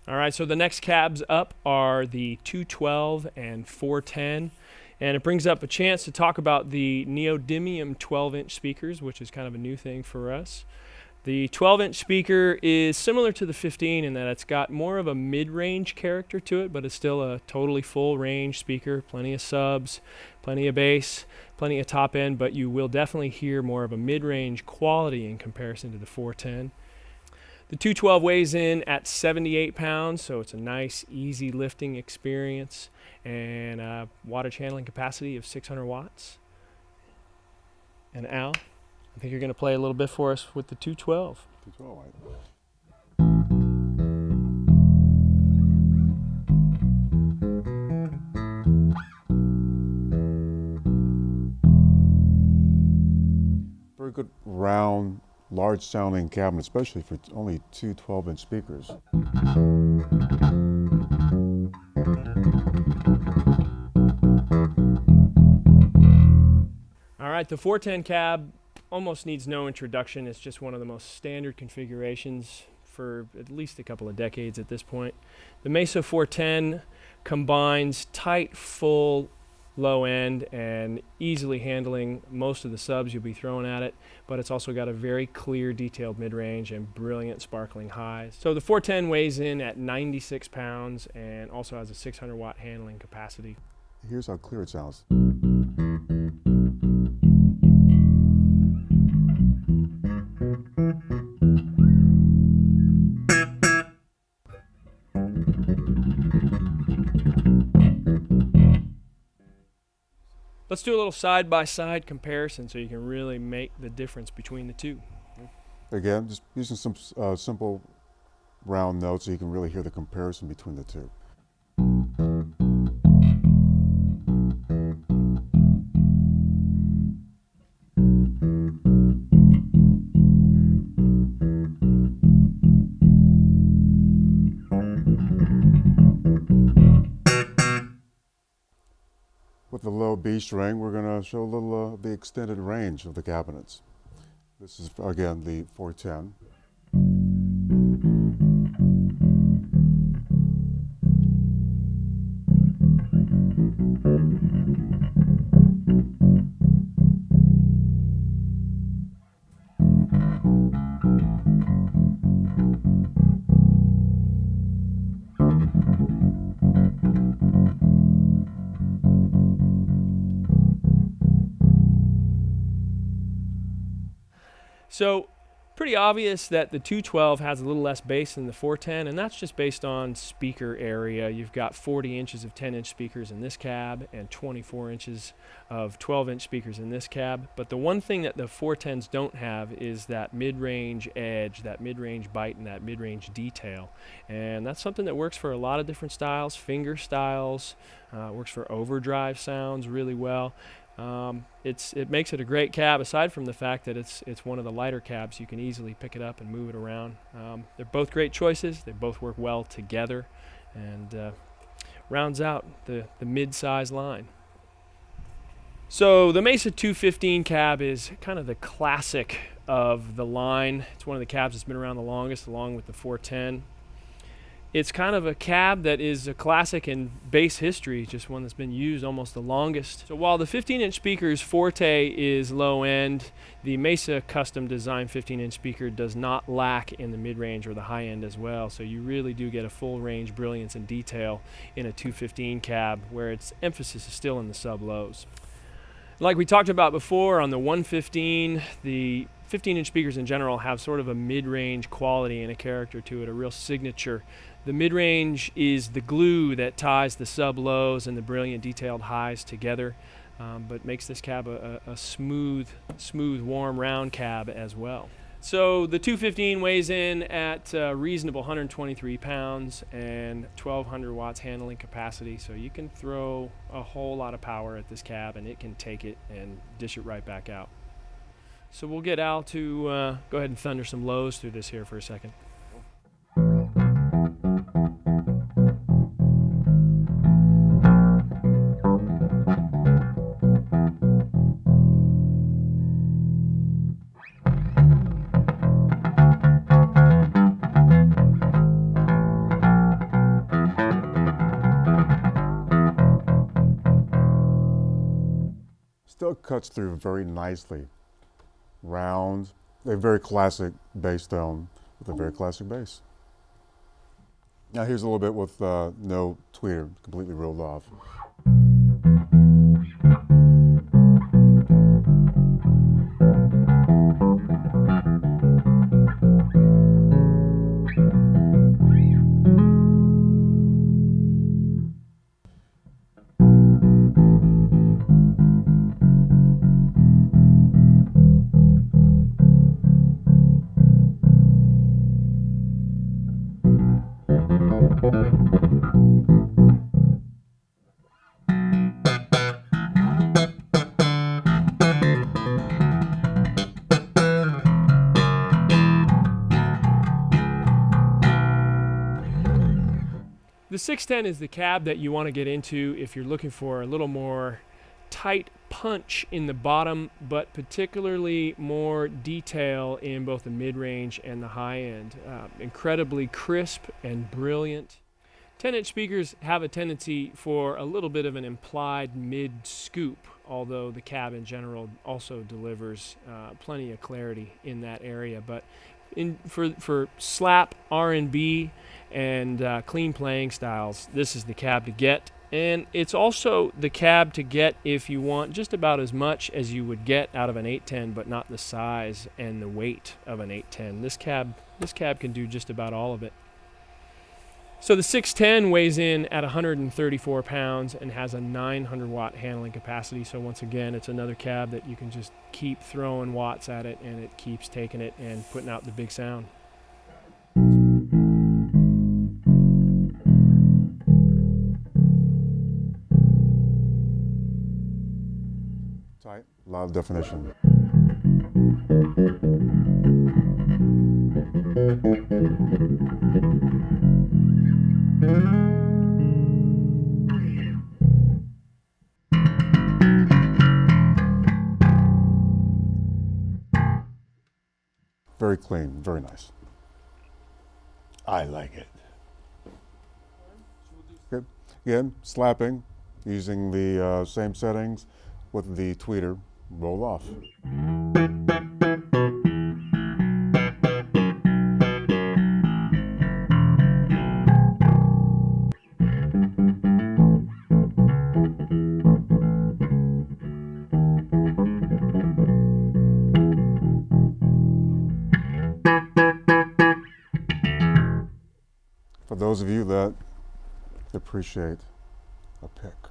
All right, so the next cabs up are the 212 and 410. And it brings up a chance to talk about the neodymium 12-inch speakers, which is kind of a new thing for us. The 12-inch speaker is similar to the 15 in that it's got more of a mid-range character to it, but it's still a totally full-range speaker, plenty of subs, plenty of bass, plenty of top end, but you will definitely hear more of a mid-range quality in comparison to the 410. The 212 weighs in at 78 pounds, so it's a nice, easy lifting experience, and a wattage handling capacity of 600 watts. And Al, I think you're going to play a little bit for us with the 212. 212, right? Very good round, large sounding cabinet, especially for only two 12-inch speakers. All right, the 410 cab almost needs no introduction. It's just one of the most standard configurations for at least a couple of decades at this point. The Mesa 410 combines tight, full, low end and easily handling most of the subs you'll be throwing at it, but it's also got a very clear, detailed mid-range and brilliant sparkling highs. So the 410 weighs in at 96 pounds and also has a 600 watt handling capacity. Here's how clear it sounds. Let's do a little side-by-side comparison so you can really make the difference between the two. Again, just using some simple round notes so you can really hear the comparison between the two. With the low B string, we're going to show a little the extended range of the cabinets. This is, again, the 410. So pretty obvious that the 212 has a little less bass than the 410, and that's just based on speaker area. You've got 40 inches of 10-inch speakers in this cab and 24 inches of 12-inch speakers in this cab. But the one thing that the 410s don't have is that mid-range edge, that mid-range bite, and that mid-range detail. And that's something that works for a lot of different styles, finger styles, works for overdrive sounds really well. It makes it a great cab, aside from the fact that it's one of the lighter cabs. You can easily pick it up and move it around. They're both great choices. They both work well together, and rounds out the mid-size line. So the Mesa 215 cab is kind of the classic of the line. It's one of the cabs that's been around the longest, along with the 410. It's kind of a cab that is a classic in bass history, just one that's been used almost the longest. So while the 15-inch speaker's forte is low end, the Mesa custom design 15-inch speaker does not lack in the mid-range or the high end as well. So you really do get a full range brilliance and detail in a 215 cab, where its emphasis is still in the sub-lows. Like we talked about before on the 115, the 15-inch speakers in general have sort of a mid-range quality and a character to it, a real signature. The mid-range is the glue that ties the sub-lows and the brilliant detailed highs together, but makes this cab a smooth, warm, round cab as well. So the 215 weighs in at a reasonable 123 pounds and 1,200 watts handling capacity, so you can throw a whole lot of power at this cab and it can take it and dish it right back out. So we'll get Al to go ahead and thunder some lows through this here for a second. it cuts through very nicely. Round, a very classic bass tone with a very classic bass. Now here's a little bit with no tweeter, completely rolled off. The 610 is the cab that you want to get into if you're looking for a little more tight punch in the bottom, but particularly more detail in both the mid-range and the high end. Incredibly crisp and brilliant. 10-inch speakers have a tendency for a little bit of an implied mid-scoop, although the cab in general also delivers plenty of clarity in that area. But for slap, R&B, and clean playing styles, this is the cab to get. And it's also the cab to get if you want just about as much as you would get out of an 810, but not the size and the weight of an 810. This cab can do just about all of it. So the 610 weighs in at 134 pounds and has a 900 watt handling capacity. So once again, it's another cab that you can just keep throwing watts at it and it keeps taking it and putting out the big sound. Tight, loud definition. Very clean, very nice. I like it. Good. Again, slapping, using the same settings with the tweeter roll off. For those of you that appreciate a pick.